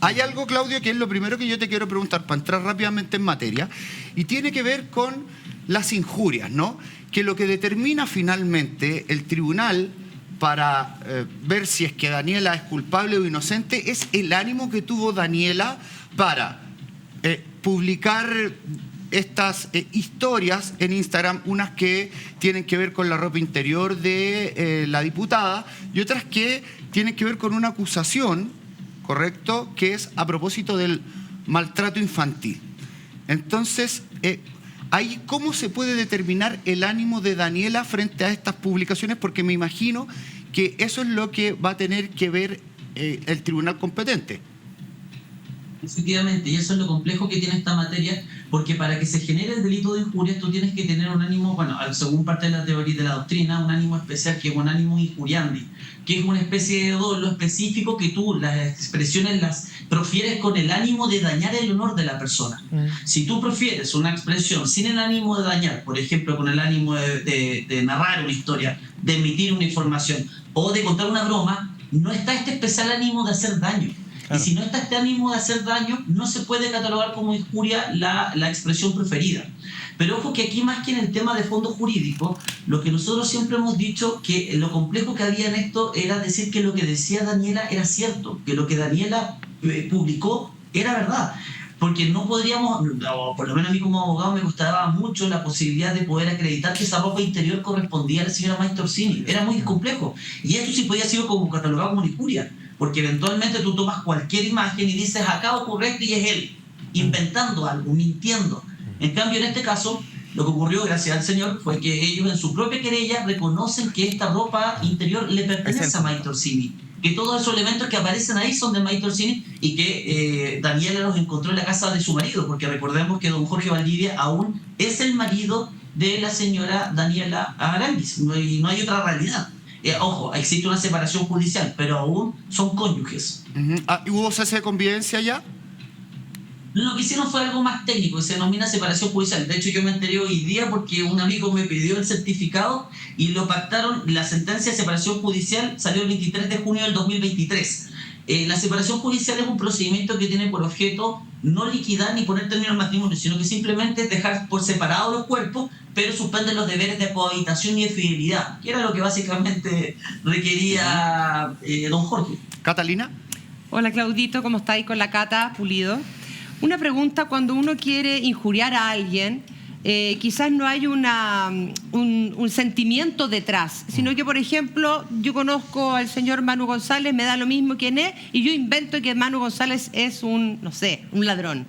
hay algo, Claudio, que es lo primero que yo te quiero preguntar para entrar rápidamente en materia, y tiene que ver con las injurias, ¿no? Que lo que determina finalmente el tribunal para ver si es que Daniela es culpable o inocente es el ánimo que tuvo Daniela para publicar estas historias en Instagram, unas que tienen que ver con la ropa interior de la diputada y otras que tienen que ver con una acusación, ¿correcto?, que es a propósito del maltrato infantil. Entonces, ahí, ¿cómo se puede determinar el ánimo de Daniela frente a estas publicaciones? Porque me imagino que eso es lo que va a tener que ver el tribunal competente. Efectivamente, y eso es lo complejo que tiene esta materia, porque para que se genere el delito de injuria tú tienes que tener un ánimo, bueno, según parte de la teoría de la doctrina, un ánimo especial que es un ánimo injuriandi, que es una especie de dolo específico que tú las expresiones las profieres con el ánimo de dañar el honor de la persona. Si tú profieres una expresión sin el ánimo de dañar, por ejemplo, con el ánimo de narrar una historia, de emitir una información o de contar una broma, no está este especial ánimo de hacer daño. Claro. Y si no está este ánimo de hacer daño, no se puede catalogar como injuria la expresión preferida. Pero ojo que aquí, más que en el tema de fondo jurídico, lo que nosotros siempre hemos dicho, que lo complejo que había en esto era decir que lo que decía Daniela era cierto, que lo que Daniela publicó era verdad. Porque no podríamos, o por lo menos a mí como abogado me costaba mucho la posibilidad de poder acreditar que esa ropa interior correspondía a la señora Maite Orsini. Era muy complejo. Y esto sí podía ser como catalogado como una injuria. Porque eventualmente tú tomas cualquier imagen y dices, acá ocurre esto y es él, inventando algo, mintiendo. En cambio, en este caso, lo que ocurrió, gracias al Señor, fue que ellos en su propia querella reconocen que esta ropa interior le pertenece a Maite Orsini. Que todos esos elementos que aparecen ahí son de Maite Orsini y que Daniela los encontró en la casa de su marido, porque recordemos que don Jorge Valdivia aún es el marido de la señora Daniela Aranguis, no hay otra realidad. Ojo, existe una separación judicial, pero aún son cónyuges. ¿Hubo cese de convivencia ya? Lo que hicieron fue algo más técnico, se denomina separación judicial. De hecho, yo me enteré hoy día porque un amigo me pidió el certificado y lo pactaron. La sentencia de separación judicial salió el 23 de junio del 2023. La separación judicial es un procedimiento que tiene por objeto no liquidar ni poner término al matrimonio, sino que simplemente dejar por separado los cuerpos, pero suspende los deberes de cohabitación y de fidelidad, que era lo que básicamente requería don Jorge. ¿Catalina? Hola, Claudito, ¿cómo estáis? Con la Cata Pulido. Una pregunta: cuando uno quiere injuriar a alguien, quizás no hay un sentimiento detrás, sino que, por ejemplo, yo conozco al señor Manu González, me da lo mismo quién es, y yo invento que Manu González es un ladrón.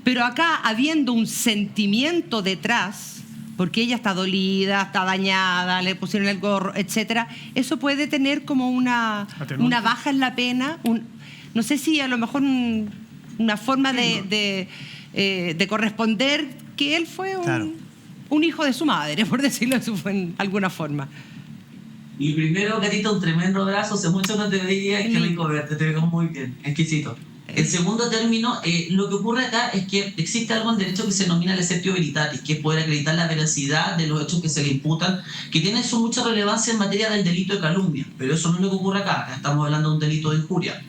Pero acá, habiendo un sentimiento detrás, porque ella está dolida, está dañada, le pusieron el gorro, etcétera, eso puede tener como una baja en la pena, no sé si a lo mejor una forma de corresponder que él fue un hijo de su madre, por decirlo en alguna forma. Y primero, Gatita, un tremendo abrazo. Hace mucho no te veía, qué rico verte, te veo muy bien, exquisito. En segundo término, lo que ocurre acá es que existe algo en derecho que se denomina el exceptio veritatis, que es poder acreditar la veracidad de los hechos que se le imputan, que tiene eso mucha relevancia en materia del delito de calumnia, pero eso no es lo que ocurre acá. Acá estamos hablando de un delito de injuria.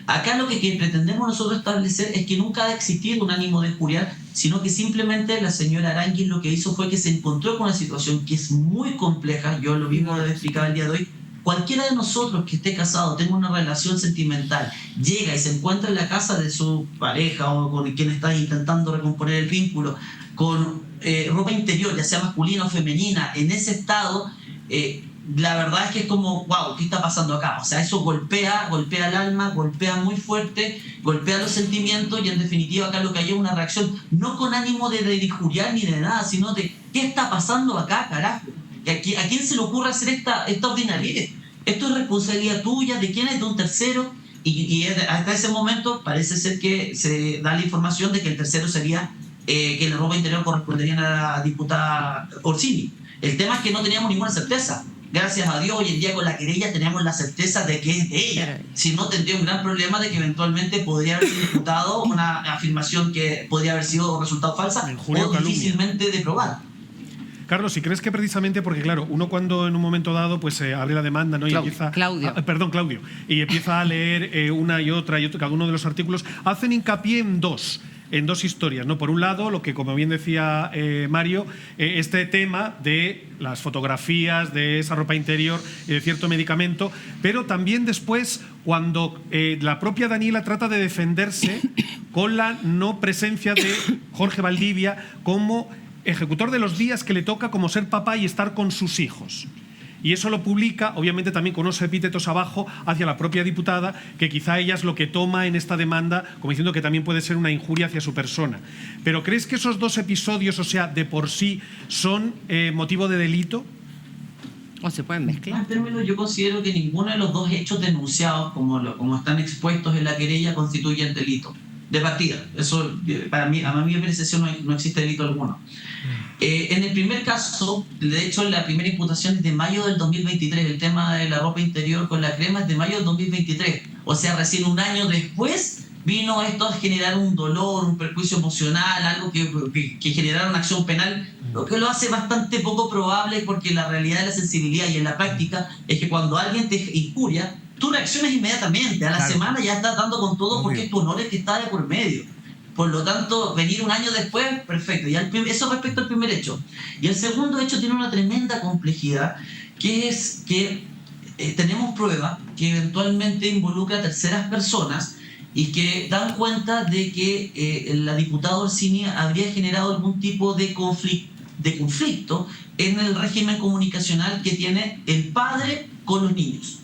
Acá lo que pretendemos nosotros establecer es que nunca ha existido un ánimo de injuriar, sino que simplemente la señora Aranguis lo que hizo fue que se encontró con una situación que es muy compleja. Yo lo mismo lo he explicado el día de hoy. Cualquiera de nosotros que esté casado, tenga una relación sentimental, llega y se encuentra en la casa de su pareja o con quien está intentando recomponer el vínculo, con ropa interior, ya sea masculina o femenina, en ese estado, la verdad es que es como, wow, ¿qué está pasando acá? O sea, eso golpea el alma, golpea muy fuerte, golpea los sentimientos y en definitiva acá lo que hay es una reacción, no con ánimo de injuriar ni de nada, sino de ¿qué está pasando acá, carajo? ¿A quién se le ocurre hacer esta ordinariedad? Esto es responsabilidad tuya, de quién es, de un tercero, y hasta ese momento parece ser que se da la información de que el tercero sería que la ropa interior correspondería a la diputada Orsini. El tema es que no teníamos ninguna certeza. Gracias a Dios, hoy en día con la querella tenemos la certeza de que es de ella. Si no, tendría un gran problema de que eventualmente podría haber sido imputado una afirmación que podría haber sido resultado falsa o difícilmente de probar. Carlos, si crees que precisamente, porque claro, uno cuando en un momento dado pues abre la demanda, ¿no? Y Claudio. Claudio, y empieza a leer una y otra, cada uno de los artículos, hacen hincapié en dos historias, ¿no? Por un lado, lo que, como bien decía Mario, este tema de las fotografías de esa ropa interior y de cierto medicamento, pero también después cuando la propia Daniela trata de defenderse con la no presencia de Jorge Valdivia como ejecutor de los días que le toca como ser papá y estar con sus hijos. Y eso lo publica, obviamente, también con unos epítetos abajo hacia la propia diputada, que quizá ella es lo que toma en esta demanda, como diciendo que también puede ser una injuria hacia su persona. ¿Pero crees que esos dos episodios, o sea, de por sí, son motivo de delito? ¿O se pueden mezclar? En términos, yo considero que ninguno de los dos hechos denunciados, como están expuestos en la querella, constituyen delito. De partida. Eso, para mí, a mi apreciación, no existe delito alguno. En el primer caso, de hecho, la primera imputación es de mayo del 2023. El tema de la ropa interior con la crema es de mayo del 2023. O sea, recién un año después vino esto a generar un dolor, un perjuicio emocional, algo que generara una acción penal, lo que lo hace bastante poco probable, porque la realidad de la sensibilidad y en la práctica es que cuando alguien te injuria, tú reaccionas inmediatamente. A la semana ya estás dando con todo porque es tu honor el que está de por medio. Por lo tanto, venir un año después, perfecto. Y eso respecto al primer hecho. Y el segundo hecho tiene una tremenda complejidad, que es que tenemos prueba que eventualmente involucra a terceras personas y que dan cuenta de que la diputada Orsini habría generado algún tipo de conflicto en el régimen comunicacional que tiene el padre con los niños.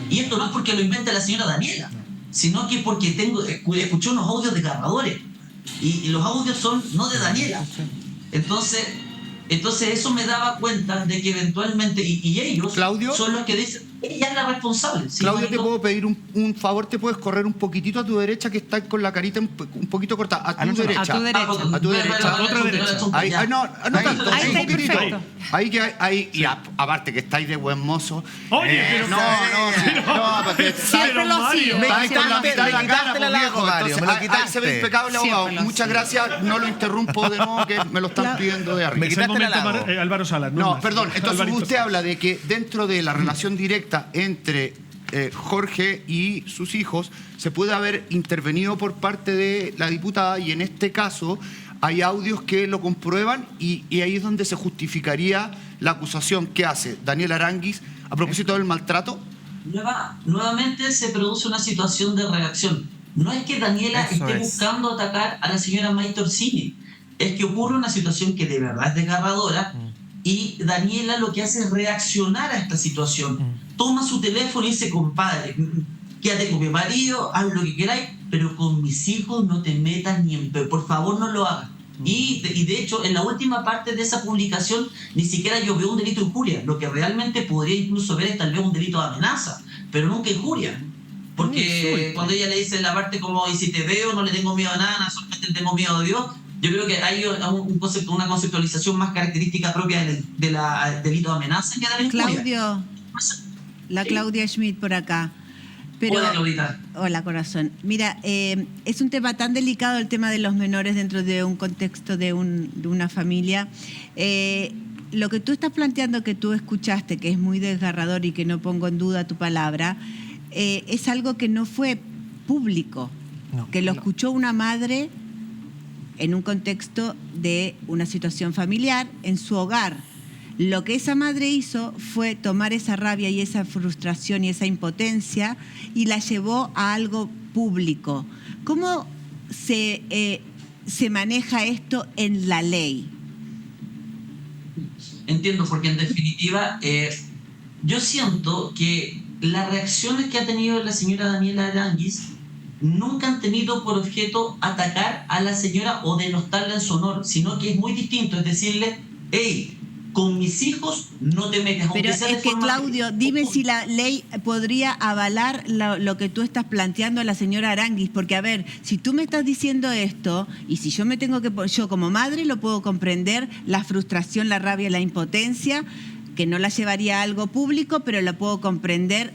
Y esto no es porque lo invente la señora Daniela, sino que porque escuché unos audios desgarradores. Y los audios son no de Daniela. Entonces eso me daba cuenta de que eventualmente, y ellos Claudio, son los que dicen, ella es la responsable. ¿Sí? Claudio, te puedo pedir un favor, te puedes correr un poquitito a tu derecha, que está con la carita un poquito cortada. A tu derecha. A tu derecha. A tu derecha. otra derecha. Ahí, no tanto, Ahí un está poquitito. perfecto. Ahí y aparte que estáis de buen mozo. Oye, pero porque Siempre lo ha sido. estáis con la mitad de la cara, quitaste pues, la viejo. lago, Mario, Entonces, me lo ahí quitaste. se ve impecable, Siempre abogado. lo ha Muchas gracias, no lo interrumpo de nuevo, que me lo están pidiendo de arriba. Me Es el quitaste la momento, lago. Álvaro Salas. No, más. perdón. Entonces Alvarito usted Salas. habla de que dentro de la relación directa entre Jorge y sus hijos se puede haber intervenido por parte de la diputada, y en este caso hay audios que lo comprueban, y ahí es donde se justificaría la acusación que hace Daniel Aránguiz a propósito del maltrato. Nuevamente se produce una situación de reacción. No es que Daniela Eso esté es. buscando atacar a la señora Maite Orsini, es que ocurre una situación que de verdad es desgarradora, y Daniela lo que hace es reaccionar a esta situación. Toma su teléfono y dice, compadre, quédate con mi marido, haz lo que queráis, pero con mis hijos no te metas ni en pedo, por favor no lo hagas. Y de hecho, en la última parte de esa publicación, ni siquiera yo veo un delito de injuria. Lo que realmente podría incluso ver es tal vez un delito de amenaza, pero nunca injuria. Porque cuando ella le dice en la parte como, y si te veo, no le tengo miedo a nada, solamente le tengo miedo a Dios, yo creo que hay una conceptualización más característica propia del delito de amenaza que de la injuria. Claudio, la Claudia Schmidt por acá. Pero, Hola, Claudita. Hola, corazón. Mira, es un tema tan delicado el tema de los menores dentro de un contexto de una familia. Lo que tú estás planteando, que tú escuchaste, que es muy desgarrador y que no pongo en duda tu palabra, es algo que no fue público, que lo escuchó una madre en un contexto de una situación familiar en su hogar. Lo que esa madre hizo fue tomar esa rabia y esa frustración y esa impotencia y la llevó a algo público. ¿Cómo se maneja esto en la ley? Entiendo, porque en definitiva yo siento que las reacciones que ha tenido la señora Daniela Aránguiz nunca han tenido por objeto atacar a la señora o denostarla en su honor, sino que es muy distinto, es decirle, hey, con mis hijos no te metas. Pero es que, Claudio, dime si la ley podría avalar lo que tú estás planteando a la señora Aránguiz, porque a ver, si tú me estás diciendo esto, y si yo yo como madre lo puedo comprender, la frustración, la rabia, la impotencia, que no la llevaría a algo público, pero la puedo comprender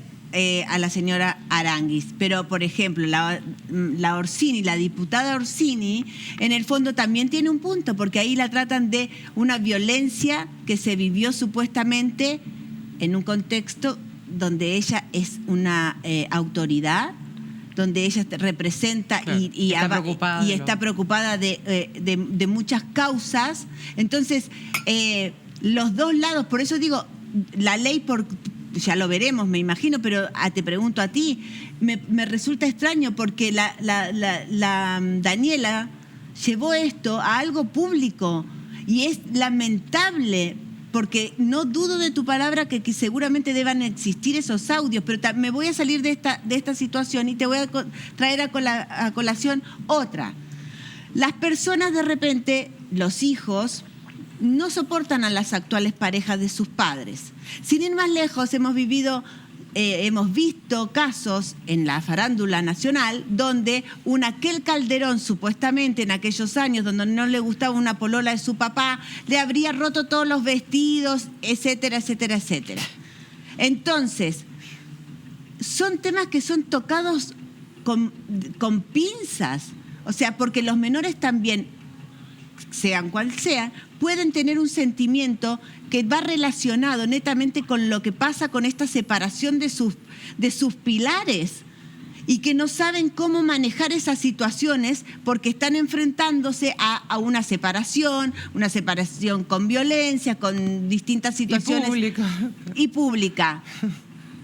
a la señora Aranguis, pero por ejemplo la Orsini, la diputada Orsini, en el fondo también tiene un punto, porque ahí la tratan de una violencia que se vivió supuestamente en un contexto donde ella es una autoridad, donde ella representa y está preocupada de muchas causas. Entonces, los dos lados, por eso digo, la ley ya lo veremos, me imagino, pero te pregunto a ti, me resulta extraño porque la Daniela llevó esto a algo público y es lamentable, porque no dudo de tu palabra que seguramente deban existir esos audios, pero me voy a salir de esta situación y te voy a traer a colación otra. Las personas de repente, los hijos, no soportan a las actuales parejas de sus padres. Sin ir más lejos, hemos visto casos en la farándula nacional donde aquel Calderón, supuestamente en aquellos años donde no le gustaba una polola de su papá, le habría roto todos los vestidos, etcétera, etcétera, etcétera. Entonces, son temas que son tocados con pinzas, o sea, porque los menores también, sean cual sean, pueden tener un sentimiento que va relacionado netamente con lo que pasa con esta separación de sus pilares y que no saben cómo manejar esas situaciones porque están enfrentándose a una separación con violencia, con distintas situaciones. Y pública.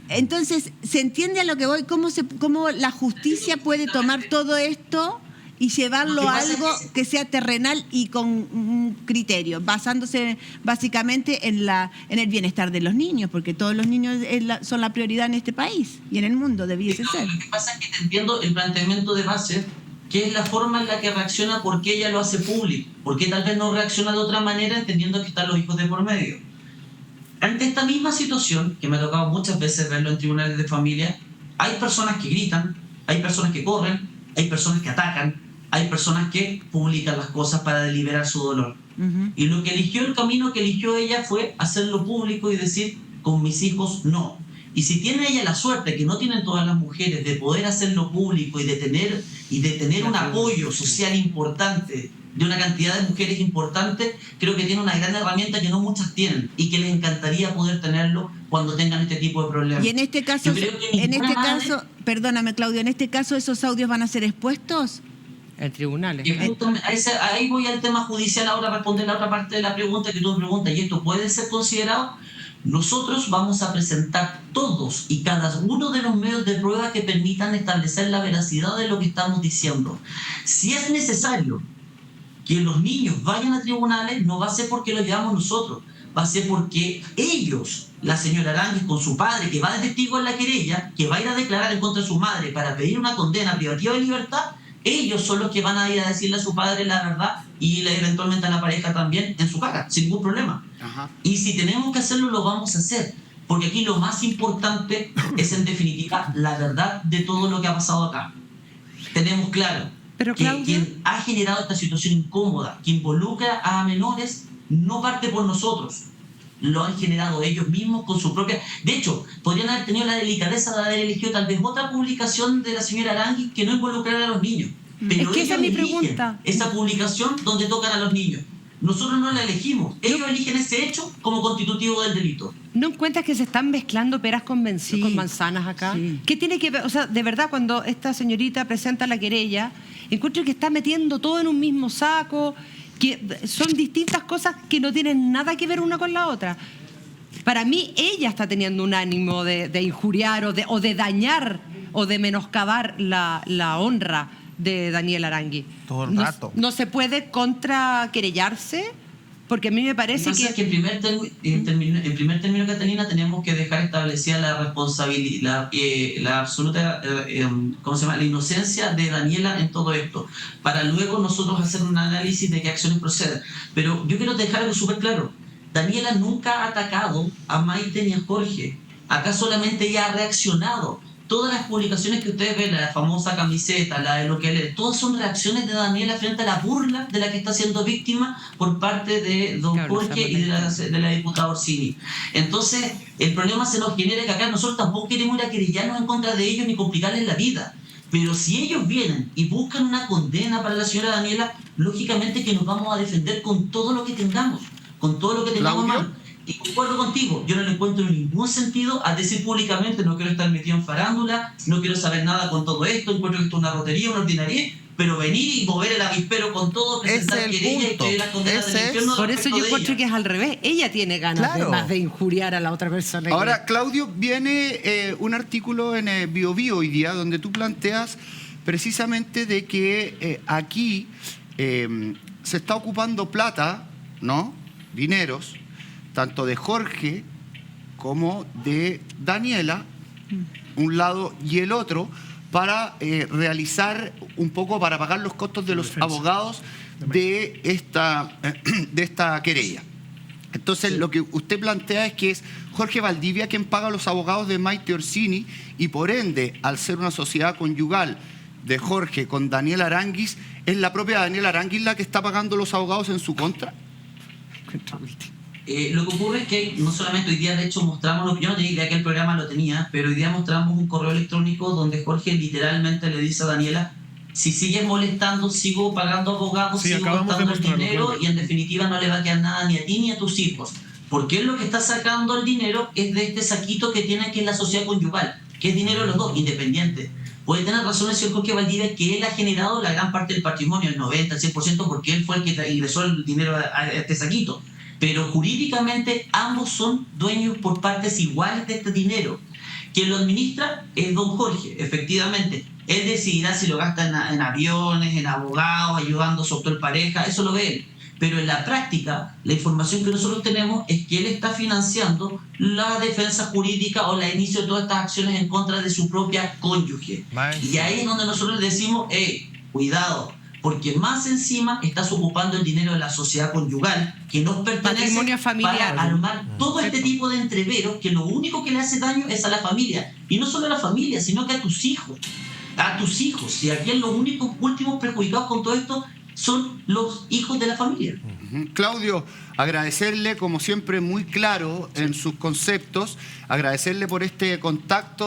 Entonces, ¿se entiende a lo que voy? ¿Cómo la justicia puede tomar todo esto y llevarlo a algo que sea terrenal y con un criterio, basándose básicamente en el bienestar de los niños, porque todos los niños son la prioridad en este país y en el mundo debiese ser? Lo que pasa es que te entiendo el planteamiento de base, que es la forma en la que reacciona, porque ella lo hace público, porque tal vez no reacciona de otra manera, entendiendo que están los hijos de por medio. Ante esta misma situación, que me ha tocado muchas veces verlo en tribunales de familia, hay personas que gritan, hay personas que corren, hay personas que atacan, hay personas que publican las cosas para deliberar su dolor. Uh-huh. Y el camino que eligió ella fue hacerlo público y decir, con mis hijos no. Y si tiene ella la suerte, que no tienen todas las mujeres, de poder hacerlo público y de tener un apoyo social importante, de una cantidad de mujeres importante, creo que tiene una gran herramienta que no muchas tienen y que les encantaría poder tenerlo cuando tengan este tipo de problemas. Y en este caso, perdóname Claudio, en este caso esos audios van a ser expuestos en tribunales. Ahí voy al tema judicial ahora a responder la otra parte de la pregunta que tú me preguntas, ¿y esto puede ser considerado? Nosotros vamos a presentar todos y cada uno de los medios de prueba que permitan establecer la veracidad de lo que estamos diciendo. Si es necesario que los niños vayan a tribunales, no va a ser porque lo llevamos nosotros, va a ser porque ellos, la señora Aranguis con su padre, que va de testigo en la querella, que va a ir a declarar en contra de su madre para pedir una condena privativa de libertad, ellos son los que van a ir a decirle a su padre la verdad y eventualmente a la pareja también en su cara, sin ningún problema. Ajá. Y si tenemos que hacerlo, lo vamos a hacer, porque aquí lo más importante es en definitiva la verdad de todo lo que ha pasado acá. Tenemos claro que quien ha generado esta situación incómoda, que involucra a menores, no parte por nosotros. Lo han generado ellos mismos con su propia... De hecho, podrían haber tenido la delicadeza de haber elegido tal vez otra publicación de la señora Aranguis que no involucrara a los niños. Pero es que esa es mi pregunta. Esa publicación donde tocan a los niños. Nosotros no la elegimos. Ellos eligen ese hecho como constitutivo del delito. ¿No encuentras que se están mezclando peras con manzanas acá? Sí. ¿Qué tiene que ver? O sea, de verdad, cuando esta señorita presenta la querella, encuentro que está metiendo todo en un mismo saco, que son distintas cosas que no tienen nada que ver una con la otra. Para mí, ella está teniendo un ánimo de injuriar o de dañar o de menoscabar la honra de Daniela Aranguis. Todo el rato. No se puede contraquerellarse, porque a mí me parece que... En primer término, Catalina, tenemos que dejar establecida la responsabilidad, la absoluta, ¿cómo se llama?, la inocencia de Daniela en todo esto, para luego nosotros hacer un análisis de qué acciones proceden. Pero yo quiero dejar algo súper claro. Daniela nunca ha atacado a Maite ni a Jorge. Acá solamente ella ha reaccionado todas las publicaciones que ustedes ven, la famosa camiseta, la de lo que lee, todas son reacciones de Daniela frente a la burla de la que está siendo víctima por parte de don Jorge y de la diputada Orsini. Entonces, el problema se nos genera que acá nosotros tampoco queremos ir a querellarnos en contra de ellos ni complicarles la vida. Pero si ellos vienen y buscan una condena para la señora Daniela, lógicamente que nos vamos a defender con todo lo que tengamos, con todo lo que tengamos a mano. Y concuerdo contigo, yo no le encuentro ningún sentido a decir públicamente no quiero estar metido en farándula, no quiero saber nada con todo esto, encuentro que esto es una rotería, una ordinaria, pero venir y mover el avispero con todo, presentar querella y pedir las condenas del infierno. Por eso yo encuentro que es al revés. Ella tiene ganas de más de injuriar a la otra persona. Ahora, Claudio, viene un artículo en Bio Bio hoy día donde tú planteas precisamente de que aquí se está ocupando plata, ¿no? Dineros, tanto de Jorge como de Daniela, un lado y el otro, para realizar un poco, para pagar los costos de los abogados de esta querella. Entonces, lo que usted plantea es que es Jorge Valdivia quien paga a los abogados de Maite Orsini y, por ende, al ser una sociedad conyugal de Jorge con Daniela Aranguis, ¿es la propia Daniela Aranguis la que está pagando los abogados en su contra? Lo que ocurre es que no solamente hoy día, de hecho, mostramos, yo no tenía idea que el programa lo tenía, pero hoy día mostramos un correo electrónico donde Jorge literalmente le dice a Daniela: si sigues molestando, sigo pagando abogados, Sí, sigo gastando el dinero y en definitiva no le va a quedar nada ni a ti ni a tus hijos. Porque él lo que está sacando el dinero es de este saquito que tiene, que es la sociedad conyugal, que es dinero de los dos, independiente. Puede tener razón el señor Jorge Valdivia que él ha generado la gran parte del patrimonio, el 90, el 100%, porque él fue el que ingresó el dinero a este saquito. Pero jurídicamente ambos son dueños por partes iguales de este dinero. Quien lo administra es don Jorge, efectivamente. Él decidirá si lo gasta en aviones, en abogados, ayudando a su actual pareja, eso lo ve él. Pero en la práctica, la información que nosotros tenemos es que él está financiando la defensa jurídica o la inicio de todas estas acciones en contra de su propia cónyuge. Y ahí es donde nosotros le decimos: cuidado, porque más encima estás ocupando el dinero de la sociedad conyugal que nos pertenece, patrimonio familiar, para armar todo este tipo de entreveros que lo único que le hace daño es a la familia. Y no solo a la familia, sino que a tus hijos. A tus hijos. Y aquí los únicos últimos perjudicados con todo esto son los hijos de la familia. Claudio, agradecerle, como siempre, muy claro en sus conceptos, agradecerle por este contacto.